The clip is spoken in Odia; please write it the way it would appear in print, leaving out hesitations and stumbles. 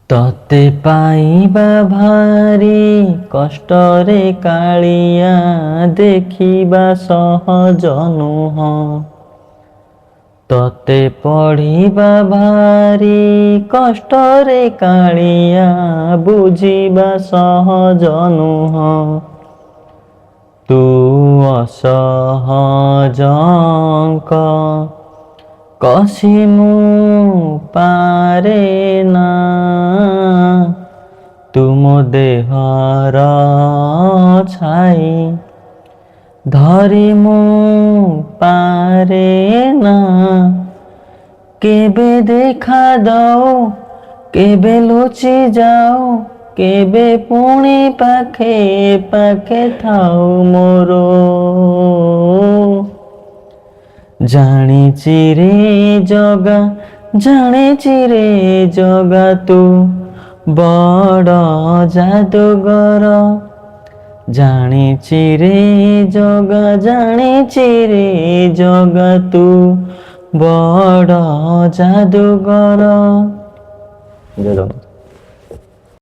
ତତେ ପାଇବା ଭାରି କଷ୍ଟରେ କାଳିଆ, ଦେଖିବା ସହଜ ନୁହଁ। ତତେ ପଢ଼ିବା ଭାରି କଷ୍ଟରେ କାଳିଆ, ବୁଝିବା ସହଜ ନୁହଁ। ତୁ ଅସହଜଙ୍କ କଷି ମୁଁ ପାରେ ନା, ତୁମ ଦେହର ଛାଇ ଧରି ମୁଁ ପାରେ ନା। କେବେ ଦେଖା ଦଉ, କେବେ ଲୁଚି ଯାଉ, କେବେ ପୁଣି ପାଖେ ପାଖେ ଥାଉ ମୋର। ଜାଣିଛି ରେ ଜଗା, ଜାଣିଛି ରେ ଜଗା, ତୁ ବଡ଼ ଜାଦୁଗର। ଜାଣିଛି ରେ ଜଗା, ଜାଣିଛି ରେ ଜଗା, ତୁ ବଡ଼ ଜାଦୁଗର।